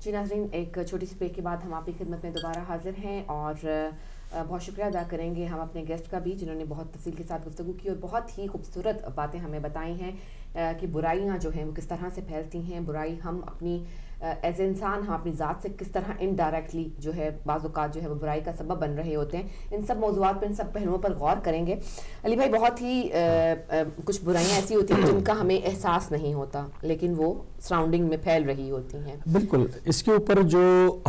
جی ناظرین، ایک چھوٹی سی بریک کے بعد ہم آپ کی خدمت میں دوبارہ حاضر ہیں اور بہت شکریہ ادا کریں گے ہم اپنے گیسٹ کا بھی، جنہوں نے بہت تفصیل کے ساتھ گفتگو کی اور بہت ہی خوبصورت باتیں ہمیں بتائی ہیں کہ برائیاں جو ہیں وہ کس طرح سے پھیلتی ہیں. برائی ہم اپنی ایز اے انسان ہم اپنی ذات سے کس طرح انڈائریکٹلی جو ہے بعض اوقات جو ہے وہ برائی کا سبب بن رہے ہوتے ہیں. ان سب موضوعات پر، ان سب پہلوؤں پر غور کریں گے. علی بھائی، بہت ہی کچھ برائیاں ایسی ہوتی ہیں جن کا ہمیں احساس نہیں ہوتا لیکن وہ سراؤنڈنگ میں پھیل رہی ہوتی ہیں. بالکل. اس کے اوپر جو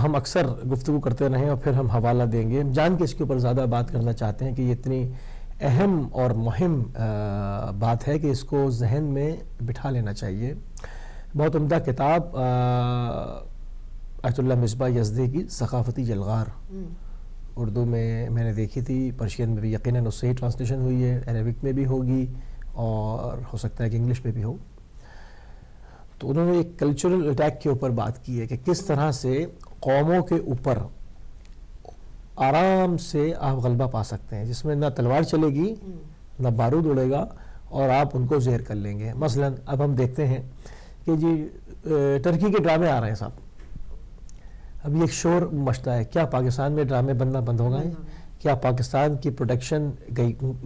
ہم اکثر گفتگو کرتے رہے اور پھر ہم حوالہ دیں گے، جان کے اس کے اوپر زیادہ بات کرنا چاہتے ہیں کہ یہ اتنی اہم اور مہم بات ہے کہ اس کو ذہن میں بٹھا لینا چاہیے. بہت عمدہ کتاب آیت اللہ مصباح یزدی کی ثقافتی یلغار، اردو میں نے دیکھی تھی، پرشین میں بھی یقیناً اس سے ہی ٹرانسلیشن ہوئی ہے، عربک میں بھی ہوگی اور ہو سکتا ہے کہ انگلش میں بھی ہو. تو انہوں نے ایک کلچرل اٹیک کے اوپر بات کی ہے کہ کس طرح سے قوموں کے اوپر آرام سے آپ غلبہ پا سکتے ہیں، جس میں نہ تلوار چلے گی نہ بارود اڑے گا اور آپ ان کو زیر کر لیں گے. مثلا اب ہم دیکھتے ہیں کہ جی ٹرکی کے ڈرامے آ رہے ہیں صاحب، اب یہ ایک شور مچتا ہے. کیا پاکستان میں ڈرامے بننا بند ہو گئے ہیں؟ کیا پاکستان کی پروڈکشن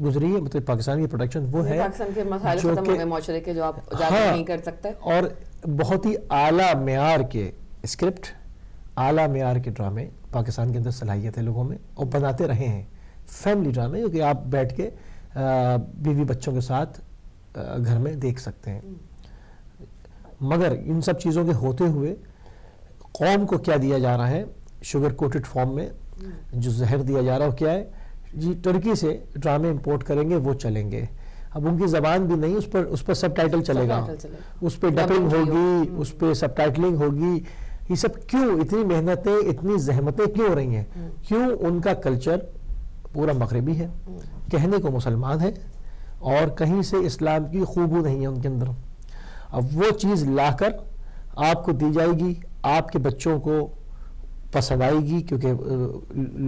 گزری ہے؟ مطلب پاکستان کی پروڈکشن وہ ہے پاکستان کے مسائل ختم ہو گئے معاشرے کے جو آپ اجازت نہیں کر سکتے، اور بہت ہی اعلیٰ معیار کے اسکرپٹ، اعلیٰ معیار کے ڈرامے پاکستان کے اندر صلاحیت ہے لوگوں میں، اور بناتے رہے ہیں. فیملی ڈرامے جو کہ آپ بیٹھ کے بیوی بچوں کے ساتھ گھر میں دیکھ سکتے ہیں. مگر ان سب چیزوں کے ہوتے ہوئے قوم کو کیا دیا جا رہا ہے شوگر کوٹڈ فارم میں؟ جو زہر دیا جا رہا ہے وہ کیا ہے؟ جی ٹرکی سے ڈرامے امپورٹ کریں گے، وہ چلیں گے. اب ان کی زبان بھی نہیں، اس پر سب ٹائٹل چلے گا، اس پہ ڈبنگ ہوگی، اس پہ سب ٹائٹلنگ ہوگی. یہ سب کیوں؟ اتنی محنتیں، اتنی زحمتیں کیوں ہو رہی ہیں؟ کیوں؟ ان کا کلچر پورا مغربی ہے، کہنے کو مسلمان ہے اور کہیں سے اسلام کی خوبو نہیں ہے ان کے اندر. اب وہ چیز لا کر آپ کو دی جائے گی، آپ کے بچوں کو پسند آئے گی، کیونکہ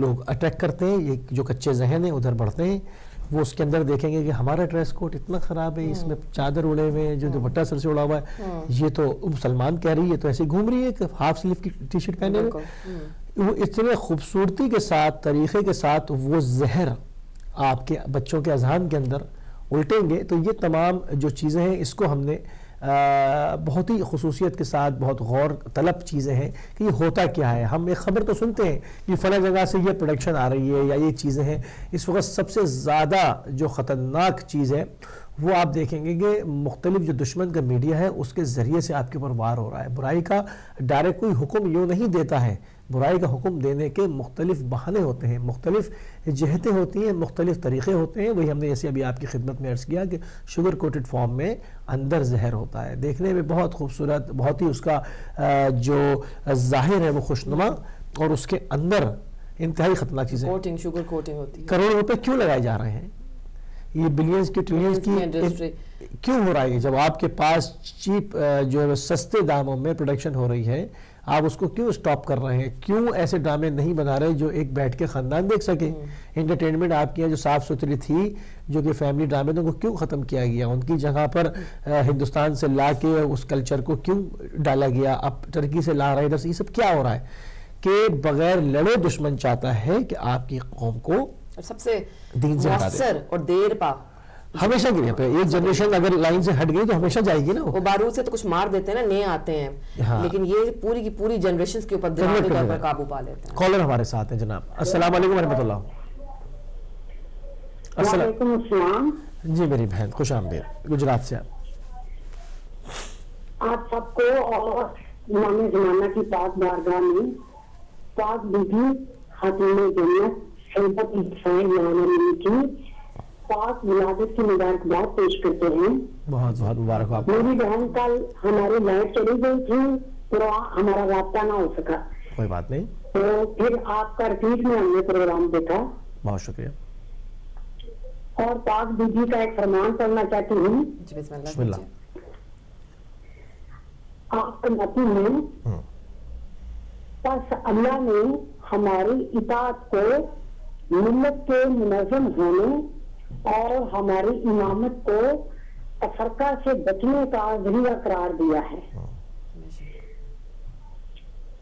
لوگ اٹیک کرتے ہیں، یہ جو کچے ذہن ہیں ادھر بڑھتے ہیں. وہ اس کے اندر دیکھیں گے کہ ہمارا ڈریس کوڈ اتنا خراب ہے، اس میں چادر اڑے ہوئے ہیں، جو دوپٹہ سر سے اڑا ہوا ہے، یہ تو مسلمان کہہ رہی ہے، تو ایسے گھوم رہی ہے کہ ہاف سلیو کی ٹی شرٹ پہنے ہوئے. وہ اتنے خوبصورتی کے ساتھ، طریقے کے ساتھ وہ زہر آپ کے بچوں کے اذہان کے اندر الٹیں گے. تو یہ تمام جو چیزیں ہیں اس کو ہم نے بہت ہی خصوصیت کے ساتھ، بہت غور طلب چیزیں ہیں کہ یہ ہوتا کیا ہے. ہم ایک خبر تو سنتے ہیں کہ فلاں جگہ سے یہ پروڈکشن آ رہی ہے یا یہ چیزیں ہیں. اس وقت سب سے زیادہ جو خطرناک چیز ہے وہ آپ دیکھیں گے کہ مختلف جو دشمن کا میڈیا ہے اس کے ذریعے سے آپ کے اوپر وار ہو رہا ہے. برائی کا ڈائریکٹ کوئی حکم یوں نہیں دیتا ہے، برائی کا حکم دینے کے مختلف بہانے ہوتے ہیں، مختلف جہتیں ہوتی ہیں، مختلف طریقے ہوتے ہیں. وہی ہم نے جیسے ابھی آپ کی خدمت میں عرض کیا کہ شوگر کوٹڈ فارم میں اندر زہر ہوتا ہے. دیکھنے میں بہت خوبصورت، بہت ہی اس کا جو ظاہر ہے وہ خوشنما، اور اس کے اندر انتہائی خطرناک چیزیں. شوگر کوٹنگ ہوتی ہے. کروڑوں روپے کیوں لگائے جا رہے ہیں؟ یہ بلینز کی ٹریلینز کی کیوں ہو رہا ہے؟ جب آپ کے پاس چیپ جو ہے سستے داموں میں پروڈکشن ہو رہی ہے، آپ اس کو کیوں سٹاپ کر رہے ہیں؟ کیوں ایسے ڈرامے نہیں بنا رہے جو ایک بیٹھ کے خاندان دیکھ سکے؟ انٹرٹینمنٹ آپ کی جو صاف ستھری تھی، جو کہ فیملی ڈرامے تھے، ان کو کیوں ختم کیا گیا؟ ان کی جگہ پر ہندوستان سے لا کے اس کلچر کو کیوں ڈالا گیا؟ اب ٹرکی سے لا رہے ہیں. یہ سب کیا ہو رہا ہے کہ بغیر لڑے دشمن چاہتا ہے کہ آپ کی قوم کو سب سے دین سے ہٹا دے. اور دیر پا ہمیشہ کے لیے ایک جنریشن اگر لائن سے ہٹ گئی تو ہمیشہ جائے گی نا. وہ بارود سے تو کچھ مار دیتے ہیں نا، نئے آتے ہیں، لیکن یہ پوری کی پوری جنریشن کے اوپر دماغی طور پر قابو پا لیتے ہیں. کالر ہمارے ساتھ ہیں جناب. السلام علیکم ورحمۃ اللہ. وعلیکم السلام. جی میری بہن خوش آمدید گجرات سے. آپ سب کو اور امام زمانہ کی پاک بارگاہ میں پاک بیوی خاتون جنت سیدت حسین مولانا کی پاک ولادت کی مبارکباد پیش کرتے ہیں. بہت بہت مبارک. آپ میری بہن کل ہماری لائٹ چلی گئی تھی تو ہمارا رابطہ نہ ہو سکا. کوئی بات نہیں. تو پھر آپ کا ریپیٹ میں ہم نے پروگرام دیکھا. بہت شکریہ. اور پاک بیوی کا ایک فرمان پڑھنا چاہتی ہوں. بسم اللہ. آپ فرماتی ہیں پس اللہ نے ہماری اطاعت کو ملت کے منظم ہونے اور ہماری امامت کو تفرقہ سے بچنے کا ذریعہ قرار دیا ہے.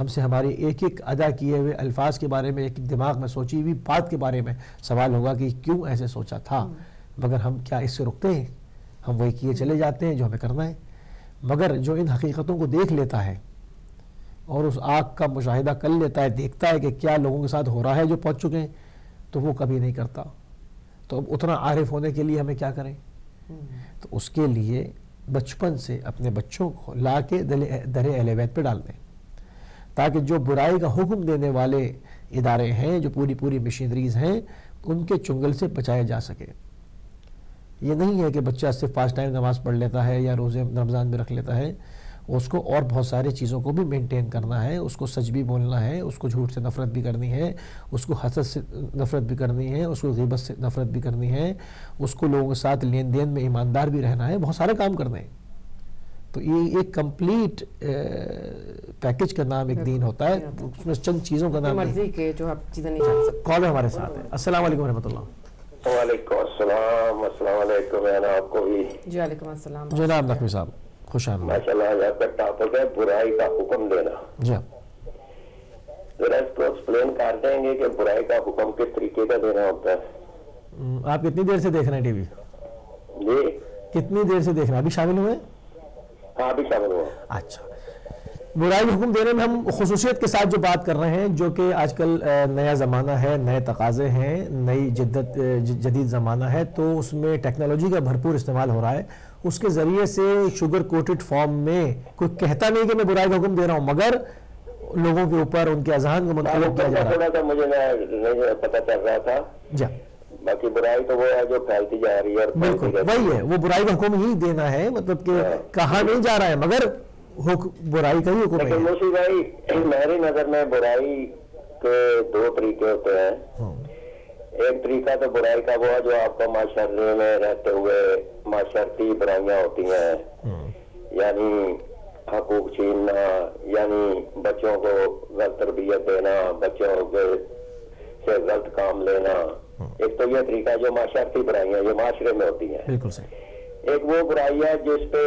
ہم سے ہمارے ایک ایک ادا کیے ہوئے الفاظ کے بارے میں، ایک دماغ میں سوچی ہوئی بات کے بارے میں سوال ہوگا کہ کیوں ایسے سوچا تھا، مگر ہم کیا اس سے رکتے ہیں؟ ہم وہی کیے چلے جاتے ہیں جو ہمیں کرنا ہے۔ مگر جو ان حقیقتوں کو دیکھ لیتا ہے اور اس آگ کا مشاہدہ کر لیتا ہے، دیکھتا ہے کہ کیا لوگوں کے ساتھ ہو رہا ہے جو پہنچ چکے ہیں، تو وہ کبھی نہیں کرتا۔ تو اب اتنا عارف ہونے کے لیے ہمیں کیا کریں؟ تو اس کے لیے بچپن سے اپنے بچوں کو لا کے در اہل بیت پہ ڈال دیں، تاکہ جو برائی کا حکم دینے والے ادارے ہیں، جو پوری مشینریز ہیں، ان کے چنگل سے بچایا جا سکے۔ یہ نہیں ہے کہ بچہ صرف 5 ٹائم نماز پڑھ لیتا ہے یا روزے رمضان میں رکھ لیتا ہے، اس کو اور بہت ساری چیزوں کو بھی مینٹین کرنا ہے، اس کو سچ بھی بولنا ہے، اس کو جھوٹ سے نفرت بھی کرنی ہے، اس کو حسد سے نفرت بھی کرنی ہے، اس کو غیبت سے نفرت بھی کرنی ہے، اس کو لوگوں کے ساتھ لین دین میں ایماندار بھی رہنا ہے، بہت سارے کام کرنے ہیں۔ تو یہ ایک کمپلیٹ پیکج کا نام ایک دین ہوتا ہے، اس میں چند چیزوں کا نام مرضی کے جو آپ چیزیں نہیں جان سکتے۔ کال ہمارے ساتھ ہے۔ السلام علیکم ورحمۃ اللہ۔ وعلیکم السلام۔ السلام علیکم۔ آپ کو بھی جی وعلیکم السلام۔ جناب نقوی صاحب خوش آمدید۔ ماشاء اللہ، آپ کا ٹاپک ہے برائی کا حکم دینا۔ جی ذرا اس کو ایکسپلین کر دیں گے کہ برائی کا حکم کس طریقے کا دینا ہوتا ہے؟ آپ کتنی دیر سے دیکھ رہے ہیں ٹی وی؟ جی کتنی دیر سے دیکھ رہے ہیں؟ ابھی شامل ہوئے؟ ہاں ابھی شامل ہوا۔ اچھا، برائی حکم دینے میں ہم خصوصیت کے ساتھ جو بات کر رہے ہیں، جو کہ آج کل نیا زمانہ ہے، نئے تقاضے ہیں، نئی جدید زمانہ ہے، تو اس میں ٹیکنالوجی کا بھرپور استعمال ہو رہا ہے۔ اس کے ذریعے سے شوگر کوٹڈ فارم میں کوئی کہتا نہیں کہ میں برائی کا حکم دے رہا ہوں، مگر لوگوں کے اوپر ان کے اذہان کو منتقل کیا جا رہا ہے۔ تھوڑا سا مجھے نہیں پتا چل رہا تھا، جی باقی برائی تو وہ ہے جو پھیلتی جا رہی ہے اور بالکل وہی ہے، وہ برائی کا حکم ہی دینا ہے، مطلب کہ کہا نہیں جا رہا ہے مگر برائی کا ہی حکم ہے۔ لیکن موسی بھائی، میری نظر میں برائی کے 2 طریقے ہوتے ہیں۔ ایک طریقہ تو برائی کا وہ ہے جو آپ کو معاشرے میں رہتے ہوئے معاشرتی برائیاں ہوتی ہیں، یعنی حقوق چھیننا، یعنی بچوں کو غلط تربیت دینا، بچوں سے غلط کام لینا۔ ایک تو یہ طریقہ جو معاشرتی برائیاں یہ معاشرے میں ہوتی ہیں۔ بالکل صحیح۔ ایک وہ برائی ہے جس پہ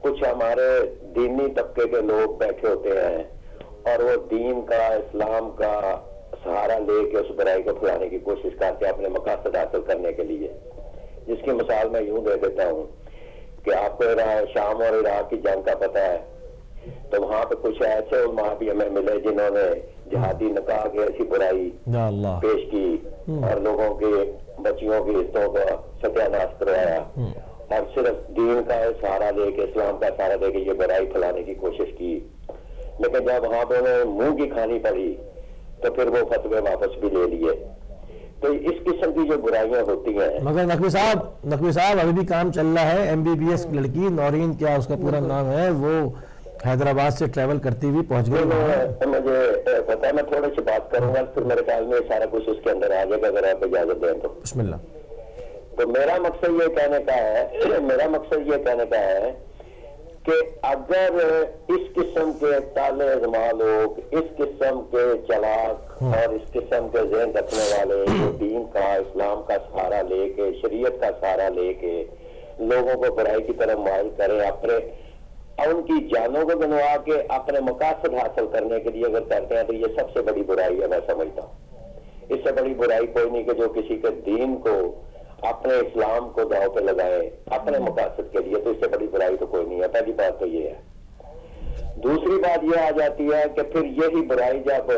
کچھ ہمارے دینی طبقے کے لوگ بیٹھے ہوتے ہیں اور وہ دین کا، اسلام کا سہارا لے کے اس برائی کو پھیلانے کی کوشش کرتے ہیں اپنے مقاصد حاصل کرنے کے لیے، جس کی مثال میں یوں دے دیتا ہوں کہ آپ کو شام اور عراق کی جنگ کا پتہ ہے، تو وہاں پہ کچھ ایسے علماء بھی ہمیں ملے جنہوں نے جہادی نکاح کی ایسی برائی پیش کی اور لوگوں کے بچیوں کی عزتوں کا ستیہ ناش کروایا، اور صرف دین کا سہارا لے کے، اسلام کا سہارا لے کے یہ برائی پھیلانے کی کوشش کی۔ لیکن جب وہاں پہ انہیں منہ کی کھانی پڑی تو پھر وہ فتوے واپس بھی لے لیے۔ تو اس قسم کی جو برائیاں ہوتی ہیں، مگر نقوی صاحب ابھی بھی کام چل رہا ہے۔ MBBS لڑکی نورین، کیا اس کا پورا نام ہے، وہ حیدرآباد سے ٹریول کرتی ہوئی پہنچ گئی۔ مجھے پتا ہے، میں تھوڑی سی بات کروں گا، پھر میرے خیال میں سارا کچھ اس کے اندر آ جائے گا اگر آپ اجازت دیں تو۔ بسم اللہ۔ تو میرا مقصد یہ کہنے کا ہے کہ اگر اس قسم کے تالے ازما لوگ، اس قسم کے چلاک اور اس قسم کے ذہن رکھنے والے جو دین کا، اسلام کا سہارا لے کے، شریعت کا سہارا لے کے لوگوں کو برائی کی طرف مائل کریں، اپنے ان کی جانوں کو گنوا کے اپنے مقاصد حاصل کرنے کے لیے اگر کرتے ہیں، تو یہ سب سے بڑی برائی ہے، میں سمجھتا ہوں۔ اس سے بڑی برائی کوئی نہیں کہ جو کسی کے دین کو، اپنے اسلام کو داؤ پہ لگائے اپنے مقاصد کے لیے، تو اس سے بڑی برائی تو کوئی نہیں ہے۔ پہلی بات تو یہ ہے۔ دوسری بات یہ آ جاتی ہے کہ پھر یہی برائی جب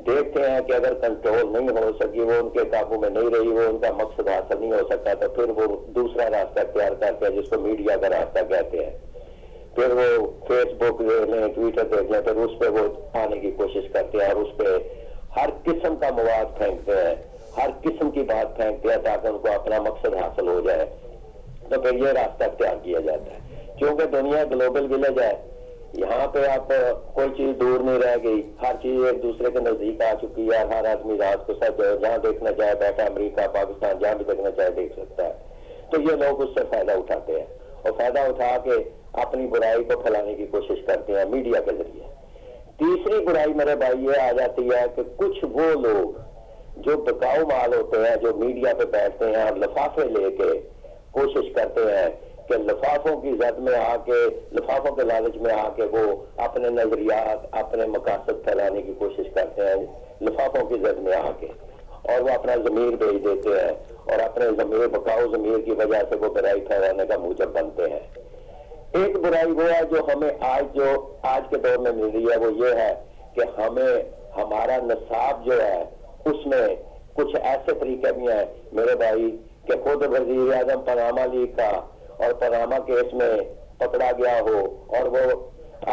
دیکھتے ہیں کہ اگر کنٹرول نہیں ہو سکی، وہ ان کے قابو میں نہیں رہی، وہ ان کا مقصد حاصل نہیں ہو سکتا، تو پھر وہ دوسرا راستہ اختیار کرتے ہیں جس کو میڈیا کا راستہ کہتے ہیں۔ پھر وہ فیس بک دیکھ لیں، ٹویٹر دیکھ لیں، پھر اس پہ وہ آنے کی کوشش کرتے ہیں اور اس پہ ہر قسم کا مواد پھینکتے ہیں، ہر قسم کی بات پھینکتے ہیں تاکہ ان کو اپنا مقصد حاصل ہو جائے۔ تو پھر یہ راستہ اختیار کیا جاتا ہے، کیونکہ دنیا گلوبل ولیج ہے، یہاں پہ آپ کوئی چیز دور نہیں رہ گئی، ہر چیز ایک دوسرے کے نزدیک آ چکی ہے، ہر آدمی رات کو سچ جہاں دیکھنا چاہے بیٹھا، امریکہ، پاکستان، جہاں بھی دیکھنا چاہے دیکھ سکتا ہے۔ تو یہ لوگ اس سے فائدہ اٹھاتے ہیں اور فائدہ اٹھا کے اپنی برائی کو پھیلانے کی کوشش کرتے ہیں میڈیا کے ذریعے۔ تیسری برائی میرے بھائی یہ آ جاتی ہے کہ کچھ وہ لوگ جو بکاؤ مال ہوتے ہیں، جو میڈیا پہ بیٹھتے ہیں اور لفافے لے کے کوشش کرتے ہیں کہ لفافوں کی زد میں آ کے، لفافوں کے لالچ میں آ کے وہ اپنے نظریات، اپنے مقاصد پھیلانے کی کوشش کرتے ہیں لفافوں کی زد میں آ کے، اور وہ اپنا ضمیر بیچ دیتے ہیں اور اپنے ضمیر، بقاؤ ضمیر کی وجہ سے وہ برائی پھیلانے کا موجب بنتے ہیں۔ ایک برائی وہ ہے جو ہمیں آج کے دور میں مل رہی ہے، وہ یہ ہے کہ ہمیں ہمارا نصاب جو ہے اس میں کچھ ایسے طریقے بھی ہیں میرے بھائی کہ خود وزیر اعظم پاناما لیک کا اور پاناما کیس میں پکڑا گیا ہو، اور وہ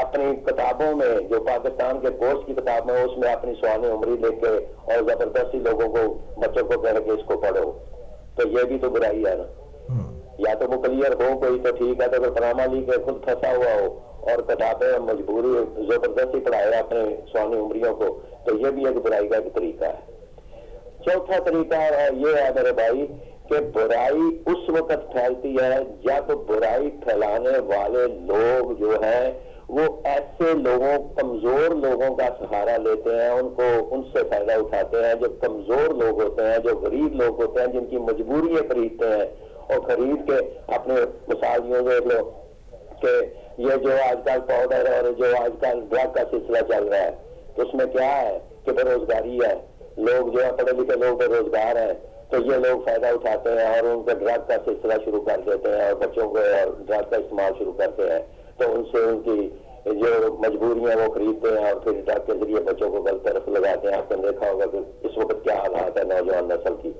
اپنی کتابوں میں جو پاکستان کے گوشت کی کتاب میں اس میں اپنی سوانح عمری لے کے اور زبردستی لوگوں کو، بچوں کو کہہ کے اس کو پڑھو، تو یہ بھی تو برائی ہے نا۔ یا تو وہ کلیئر ہو کوئی تو ٹھیک ہے، تو اگر پاناما لیک خود پھنسا ہوا ہو اور کتابیں مجبوری زبردستی پڑھائے اپنے سوانح عمریوں کو، تو یہ بھی ایک برائی کا ایک طریقہ ہے۔ چوتھا طریقہ یہ ہے میرے بھائی کہ برائی اس وقت پھیلتی ہے جب برائی پھیلانے والے لوگ جو ہیں وہ ایسے لوگوں، کمزور لوگوں کا سہارا لیتے ہیں، ان سے فائدہ اٹھاتے ہیں، جو کمزور لوگ ہوتے ہیں، جو غریب لوگ ہوتے ہیں، جن کی مجبوری ہے خریدتے ہیں، اور خرید کے اپنے مثال یوں دیکھ لو کہ یہ جو آج کل پاؤڈر اور جو آج کل ڈرگ کا سلسلہ چل رہا ہے، تو اس میں کیا ہے کہ بے روزگاری ہے، لوگ جو ہے پڑھے لکھے لوگ بے روزگار ہیں، تو یہ لوگ فائدہ اٹھاتے ہیں اور ان کا ڈرگ کا سلسلہ شروع کر دیتے ہیں اور بچوں کو ڈرگ کا استعمال شروع کرتے ہیں، تو ان سے ان کی جو مجبوری ہیں وہ خریدتے ہیں اور پھر ڈرگ کے ذریعے بچوں کو غلط طرف لگاتے ہیں۔ آپ نے دیکھا ہوگا کہ اس وقت کیا حالات ہے نوجوان نسل کی۔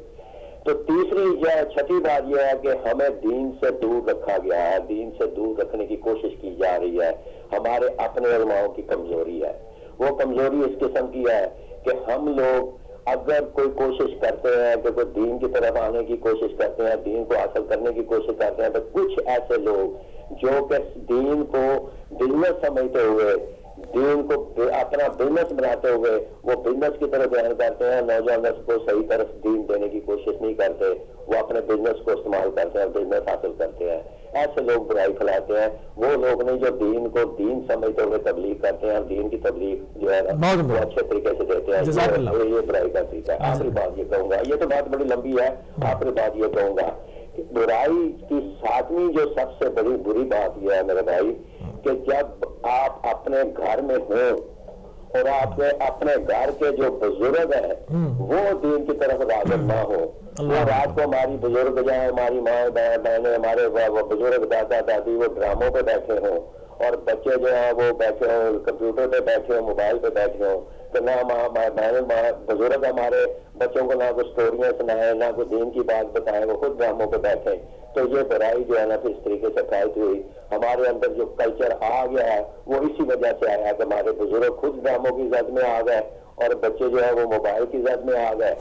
تو تیسری یا چھٹی بات یہ ہے کہ ہمیں دین سے دور رکھا گیا ہے، دین سے دور رکھنے کی کوشش کی جا رہی ہے، ہمارے اپنے علماؤں کی کمزوری ہے۔ وہ کمزوری اس قسم کی ہے کہ ہم لوگ اگر کوئی کوشش کرتے ہیں کہ کوئی دین کی طرف آنے کی کوشش کرتے ہیں، دین کو حاصل کرنے کی کوشش کرتے ہیں، تو کچھ ایسے لوگ جو کہ دین کو بزنس سمجھتے ہوئے، دین کو اپنا بزنس بناتے ہوئے وہ بزنس کی طرف ذہن کرتے ہیں، نوجوان نسل کو صحیح طرف دین دینے کی کوشش نہیں کرتے، وہ اپنے بزنس کو استعمال کرتے ہیں، بزنس حاصل کرتے ہیں۔ ایسے لوگ برائی پھیلاتے ہیں، وہ لوگ نہیں جو دین کو دین سمجھتے ہوئے تبلیغ کرتے ہیں اور دین کی تبلیغ جو ہے وہ اچھے طریقے سے دیتے ہیں، یہ برائی کا طریقہ ہے۔ آخری بات یہ کہوں گا، یہ تو بات بڑی لمبی ہے، آخری بات یہ کہوں گا کہ برائی کی ساتویں جو سب سے بڑی بری بات یہ ہے میرے بھائی کہ جب آپ اپنے گھر میں ہوں اور آپ کے اپنے گھر کے جو بزرگ ہیں وہ دین کی طرف راغب نہ ہو، وہ رات کو ہماری بزرگ جو ہیں، ہماری ماں بہنیں، ہمارے بزرگ دادا دادی وہ ڈراموں پہ بیٹھے ہوں اور بچے جو ہیں وہ بیٹھے ہوں کمپیوٹر پہ بیٹھے ہوں، موبائل پہ بیٹھے ہوں، تو نہ بزرگ ہمارے بچوں کو نہ کوئی اسٹوریاں سنائیں، نہ کوئی دین کی بات بتائیں، وہ خود ڈراموں پہ بیٹھے، تو یہ برائی جو ہے نا اس طریقے سے پھیلتی ہوئی ہمارے اندر جو کلچر آ گیا ہے وہ اسی وجہ سے آیا کہ ہمارے بزرگ خود ڈراموں کی زد میں آ گئے اور بچے جو ہے وہ موبائل کی زد میں آ گئے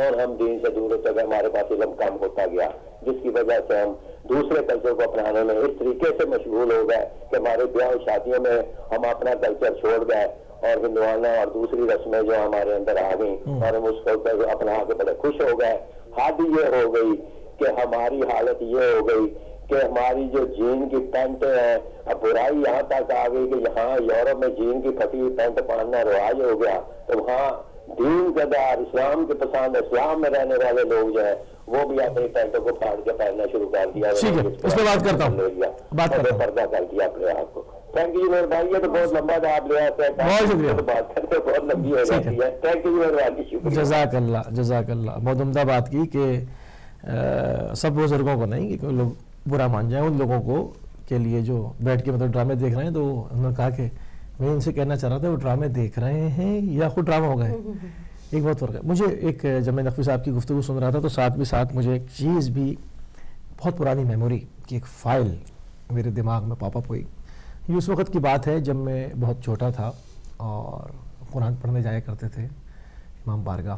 اور ہم دین سے دور ہوتے گئے، ہمارے پاس علم کم ہوتا گیا، جس کی وجہ سے ہم دوسرے کلچر کو اپنانے میں اس طریقے سے مشغول ہو گئے کہ ہمارے بیاہ و شادیوں میں ہم اپنا کلچر چھوڑ گئے اور ہندوانہ اور دوسری رسمیں جو ہمارے اندر آ گئیں اور ہم اس کو اپنا کے بڑے خوش ہو گئے۔ حد یہ ہو گئی کہ ہماری حالت یہ ہو گئی کہ ہماری جو جین کی پینٹیں ہیں، اب برائی یہاں تک آ گئی کہ یہاں یورپ میں جین کی پھٹی ہوئی پینٹ پہننا رواج ہو گیا، تو وہاں دین کے دار اسلام کے پسند اسلام میں رہنے والے لوگ جو ہیں وہ بھی اپنی پینٹوں کو پھاڑ کے پہننا شروع کر دیا، اس پہ بات کرتا ہوں، پردہ کر دیا اپنے آپ کو۔ تھینک یو میرے بھائی، یہ تو بہت لمبا تھا، آپ لے آتے ہیں، بہت شکریہ، بات کرتے بہت لمبی ہو جاتی ہے۔ تھینک یو میرے بھائی، شکریہ، جزاک اللہ، جزاک اللہ۔ بہت عمدہ بات کی کہ سب بزرگوں کو نہیں کہ لوگ برا مان جائیں، ان لوگوں کو کے لیے جو بیٹھ کے مطلب ڈرامے دیکھ رہے ہیں، تو انہوں نے کہا کہ میں ان سے کہنا چاہ رہا تھا وہ ڈرامے دیکھ رہے ہیں یا خود ڈرامہ ہو گئے، ایک بہت فرق ہے۔ مجھے ایک جب میں نقوی صاحب کی گفتگو سن رہا تھا تو ساتھ مجھے ایک چیز بھی بہت پرانی میموری کی ایک فائل میرے دماغ میں پاپ اپ ہوئی۔ یہ اس وقت کی بات ہے جب میں بہت چھوٹا تھا اور قرآن پڑھنے جایا کرتے تھے امام بارگاہ،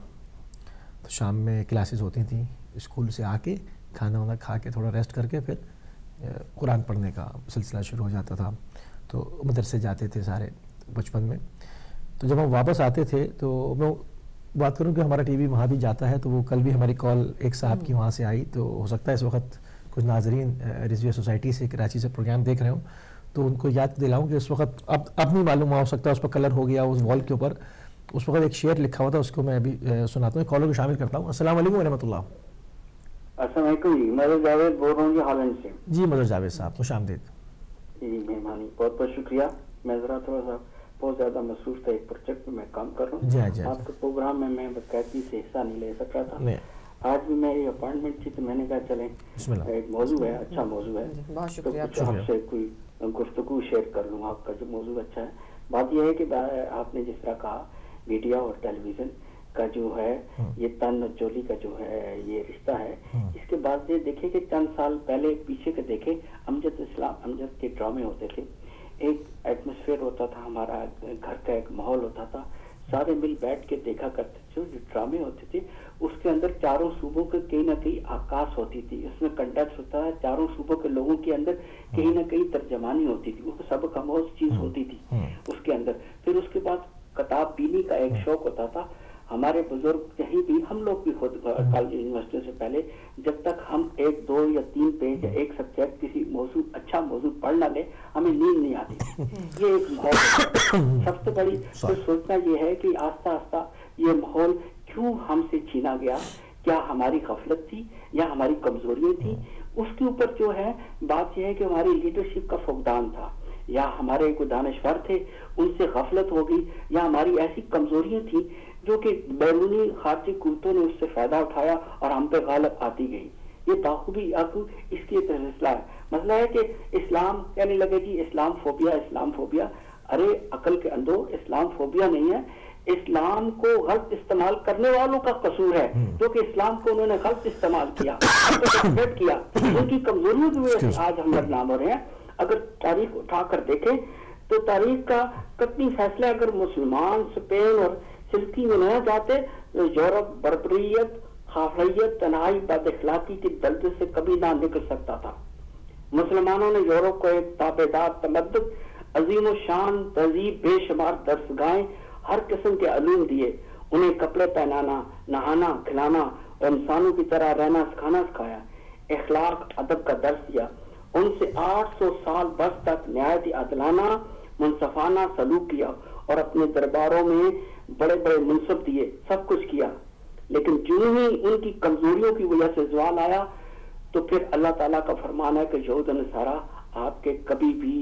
تو شام میں کلاسز ہوتی تھیں، اسکول سے آ کے کھانا وانا کھا کے تھوڑا ریسٹ کر کے پھر قرآن پڑھنے کا سلسلہ شروع ہو جاتا تھا، تو مدرسے جاتے تھے سارے بچپن میں۔ تو جب ہم واپس آتے تھے تو میں بات کروں کہ ہمارا ٹی وی وہاں بھی جاتا ہے، تو وہ کل بھی ہماری کال ایک صاحب کی وہاں سے آئی، تو ہو سکتا ہے اس وقت کچھ ناظرین رضویہ سوسائٹی سے کراچی سے پروگرام دیکھ رہے ہوں، تو ان کو یاد دلاؤں کہ اس وقت اب نہیں معلوم ہو سکتا اس پر کلر ہو گیا اس وال کے اوپر، اس وقت ایک شعر لکھا ہوا تھا، اس کو میں ابھی سناتا ہوں، کالر کو شامل کرتا ہوں۔ السلام علیکم ورحمۃ اللہ۔ السلام علیکم جی، میں جاوید بول رہا ہوں جی ہالینڈ سے. جی مدر جاوید صاحب خوش آمدید. جی مہربانی، بہت بہت شکریہ. میں ذرا تھوڑا سا بہت زیادہ مصروف تھا، ایک پروجیکٹ پہ میں کام کر رہا ہوں. جی آپ کے پروگرام میں باقاعدگی سے حصہ نہیں لے سکا تھا. نہیں. آج بھی میری اپائنٹمنٹ تھی تو میں نے کہا چلیں بسم اللہ. ایک موضوع ہے، اچھا موضوع ہے، بہت تو شکریہ. کچھ آپ سے کوئی گفتگو شیئر کر لوں. آپ کا جو موضوع اچھا ہے. بات یہ ہے کہ آپ نے جس طرح کہا میڈیا اور ٹیلی ویژن کا جو ہے یہ تن چولی کا جو ہے یہ رشتہ ہے. اس کے بعد یہ دیکھیں کہ چند سال پہلے پیچھے کے دیکھیں امجد کے ڈرامے ہوتے تھے. ایک ایٹماسفیئر ہوتا تھا، ہمارا گھر کا ایک ماحول ہوتا تھا، سارے مل بیٹھ کے دیکھا کرتے تھے. جو ڈرامے ہوتے تھے اس کے اندر چاروں صوبوں کے کہیں نہ کہیں آکاش ہوتی تھی، اس میں کنٹیکس ہوتا ہے، چاروں صوبوں کے لوگوں کے اندر کہیں نہ کہیں ترجمانی ہوتی تھی، وہ سب خاموش چیز ہوتی تھی اس کے اندر. پھر اس کے بعد کتاب بینی کا ایک شوق ہوتا تھا. ہمارے بزرگ کہیں بھی، ہم لوگ بھی خود کالج یونیورسٹی سے پہلے جب تک ہم 1 2 یا 3 پیج یا ایک سبجیکٹ کسی موضوع اچھا موضوع پڑھ نہ لے ہمیں نیند نہیں آتی. یہ ایک ماحول. سب سے بڑی سوچنا یہ ہے کہ آہستہ آہستہ یہ ماحول کیوں ہم سے چھینا گیا؟ کیا ہماری غفلت تھی یا ہماری کمزوریاں تھی؟ اس کے اوپر جو ہے بات یہ ہے کہ ہماری لیڈرشپ کا فقدان تھا، یا ہمارے کوئی دانشور تھے ان سے غفلت ہو گئی، یا ہماری ایسی کمزوریاں تھیں جو کہ بیرونی خارجی قوتوں نے اس سے فائدہ اٹھایا اور ہم پہ غالب آتی گئی. یہ بخوبی اس کی ایک مسئلہ ہے. مسئلہ ہے کہ اسلام کہنے لگے جی اسلام فوبیا، اسلام فوبیا. ارے عقل کے اندھو، اسلام فوبیا نہیں ہے، اسلام کو غلط استعمال کرنے والوں کا قصور ہے، جو کہ اسلام کو انہوں نے غلط استعمال کیا، کیا. ان کی کمزوریوں کی وجہ سے آج ہم بدنام ہو رہے ہیں. اگر تاریخ اٹھا کر دیکھیں تو تاریخ کا کتنی فیصلہ اگر مسلمان اسپین اور سلطی میں نہ جاتے تو یورپ بربریت، خافیت، تنہائی، بد اخلاقی کی دلدل سے کبھی نہ نکل سکتا تھا. مسلمانوں نے یورپ کو ایک تابعدار تمدد، عظیم و شان تہذیب، بے شمار درسگاہیں، ہر قسم کے علوم دیے. انہیں کپڑے پہنانا، نہانا، کھلانا اور انسانوں کی طرح رہنا سکھایا. اخلاق، ادب کا درس دیا. ان سے 800 سال بس تک نہایت عادلانہ، منصفانہ سلوک کیا اور اپنے درباروں میں بڑے بڑے منصب دیے، سب کچھ کیا. لیکن جو ہی ان کی کمزوریوں کی وجہ سے زوال آیا تو پھر اللہ تعالیٰ کا فرمان ہے کہ یہود و نصارہ آپ کے کبھی بھی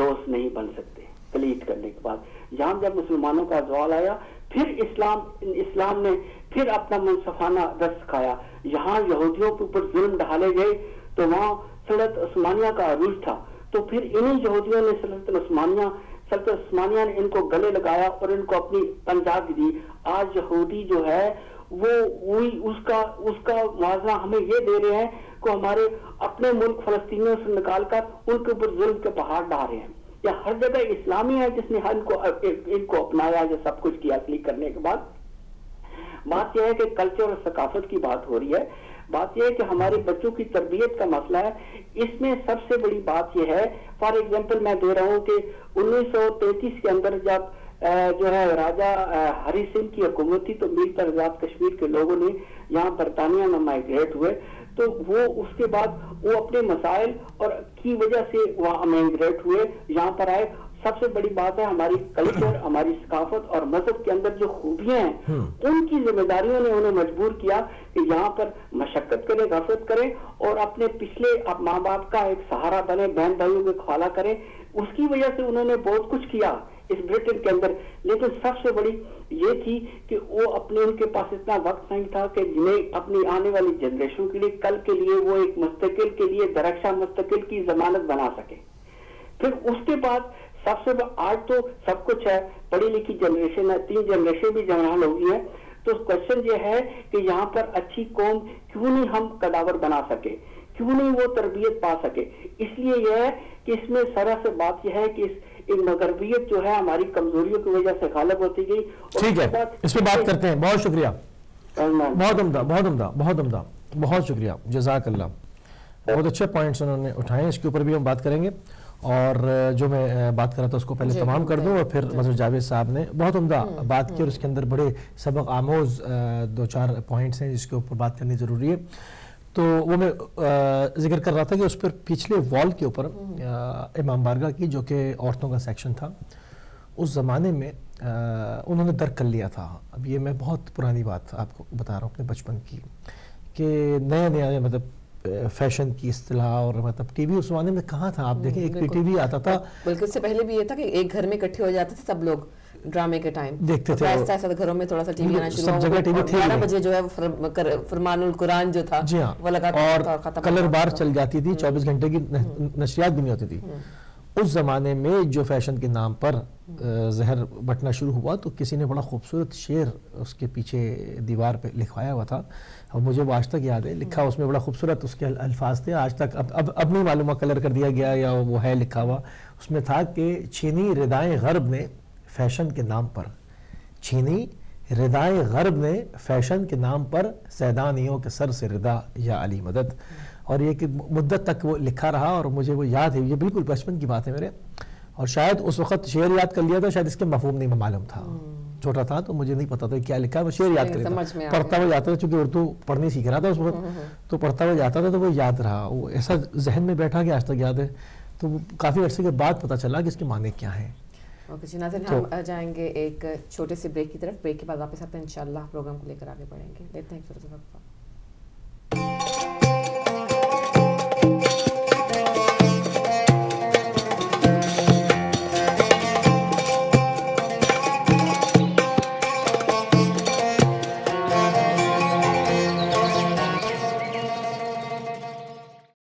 دوست نہیں بن سکتے. کلیٹ کرنے کے بعد جہاں جب مسلمانوں کا زوال آیا پھر اسلام نے پھر اپنا منصفانہ درس سکھایا. یہاں یہودیوں کے اوپر ظلم ڈھالے گئے تو وہاں سلطنت عثمانیہ کا عروج تھا، تو پھر انہی یہودیوں نے سلطنت عثمانیہ نے ان کو گلے لگایا اور ان کو اپنی پنجاب دی. آج یہودی جو ہے وہ اس کا موازنہ ہمیں یہ دے رہے ہیں کہ ہمارے اپنے ملک فلسطینیوں سے نکال کر ان کے اوپر ظلم کے پہاڑ ڈال رہے ہیں. یا ہر جگہ اسلامی ہے جس نے ان کو اپنایا، جو سب کچھ کیا کلک کرنے کے بعد. بات یہ ہے کہ کلچر اور ثقافت کی بات ہو رہی ہے. بات یہ ہے کہ ہمارے بچوں کی تربیت کا مسئلہ ہے. اس میں سب سے بڑی بات یہ ہے، فار ایگزامپل میں دے رہا ہوں کہ 1933 کے اندر جب جو ہے راجہ ہری سنگھ کی حکومت تھی تو میر پر آزاد کشمیر کے لوگوں نے یہاں برطانیہ میں مائگریٹ ہوئے. تو وہ اس کے بعد وہ اپنے مسائل اور کی وجہ سے وہاں مائگریٹ ہوئے، یہاں پر آئے. سب سے بڑی بات ہے ہماری کلچر، ہماری ثقافت اور مذہب کے اندر جو خوبیاں ہیں ان کی ذمہ داریوں نے انہیں مجبور کیا کہ یہاں پر مشقت کریں، غفلت کریں اور اپنے پچھلے ماں باپ کا ایک سہارا بنے، بہن بھائیوں کے خالہ کریں. اس کی وجہ سے انہوں نے بہت کچھ کیا اس برٹن کے اندر. لیکن سب سے بڑی یہ تھی کہ وہ ان کے پاس اتنا وقت نہیں تھا کہ جنہیں اپنی آنے والی جنریشن کے لیے، کل کے لیے وہ ایک مستقل کے لیے درخشاں مستقل کی ضمانت بنا سکے. پھر اس کے بعد سب سے آج تو سب کچھ ہے، پڑھی لکھی جنریشن ہے، 3 جنریشن بھی جنرل ہو گئی ہے. تو کوشچن یہ ہے کہ یہاں پر اچھی قوم کیوں نہیں ہم کداور بنا سکے، کیوں نہیں وہ تربیت پا سکے. اس لیے یہ ہے کہ اس میں سرا سے بات یہ ہے کہ ایک مغربیت جو ہے ہماری کمزوریوں کی وجہ سے غالب ہوتی گئی. ٹھیک ہے، اس پہ بات کرتے ہیں. بہت شکریہ، بہت عمدہ، بہت عمدہ، بہت عمدہ، بہت شکریہ، جزاک اللہ. بہت اچھے پوائنٹس انہوں نے اٹھائے، اس کے اوپر بھی ہم بات کریں گے. اور جو میں بات کر رہا تھا اس کو پہلے تمام کر دوں اور پھر مظہر جاوید صاحب نے بہت عمدہ بات کی اور اس کے اندر بڑے سبق آموز 2-4 پوائنٹس ہیں جس کے اوپر بات کرنی ضروری ہے. تو وہ میں ذکر کر رہا تھا کہ اس پر پچھلے وال کے اوپر امام بارگاہ کی جو کہ عورتوں کا سیکشن تھا، اس زمانے میں انہوں نے درک کر لیا تھا. اب یہ میں بہت پرانی بات آپ کو بتا رہا ہوں اپنے بچپن کی، کہ نیا نیا مطلب فیشن کی اصطلاح، اور مطلب ٹی وی اس زمانے میں کہاں تھا، آپ دیکھیں ایک ٹی وی آتا تھا، بلکہ اس سے پہلے بھی یہ تھا کہ ایک گھر میں اکٹھے ہو جاتے تھے سب لوگ ڈرامے کے ٹائم دیکھتے تھے، ایسا ایسا گھروں میں تھوڑا سا ٹی وی آنا شروع سب جگہ ٹی وی تھے، 12 بجے جو ہے فرمان القرآن جو تھا جی ہاں، وہ لگاتا تھا اور کلر بار چل جاتی تھی، 24 گھنٹے کی نشریات بھی نہیں ہوتی تھی۔ اس زمانے میں جو فیشن کے نام پر زہر بٹنا شروع ہوا تو کسی نے بڑا خوبصورت شعر اس کے پیچھے دیوار پہ لکھوایا ہوا تھا، اور مجھے وہ آج تک یاد ہے، لکھا اس میں بڑا خوبصورت اس کے الفاظ تھے، آج تک اب نہیں معلوم کلر کر دیا گیا یا وہ ہے لکھا ہوا، اس میں تھا کہ چھینی ردائیں غرب نے فیشن کے نام پر، چھینی ردائیں غرب نے فیشن کے نام پر، سیدانیوں کے سر سے ردا یا علی مدد۔ اور یہ کہ مدت تک وہ لکھا رہا، اور مجھے وہ یاد ہے، یہ بالکل بچپن کی بات ہے میرے، اور شاید اس وقت شعر یاد کر لیا تھا، شاید اس کے مفہوم نہیں معلوم تھا، چھوٹا تھا تو مجھے نہیں پتا تھا کیا لکھا ہے، وہ شعر یاد کر لیا تھا، پڑھتا ہوا جاتا تھا، چونکہ اردو پڑھنی سیکھ رہا تھا اس وقت، تو پڑھتا ہوا جاتا تھا تو وہ یاد رہا، وہ ایسا ذہن میں بیٹھا کہ آج تک یاد ہے، تو کافی عرصے کے بعد پتہ چلا کہ اس کے معنی کیا ہیں۔ اوکے جی ناظرین، ہم جائیں گے ایک چھوٹے سے بریک کی طرف، بریک کے بعد واپس آتے ہیں انشاءاللہ، پروگرام کو لے کر آگے بڑھیں گے، لیتے ہیں ایک چھوٹا سا وقفہ۔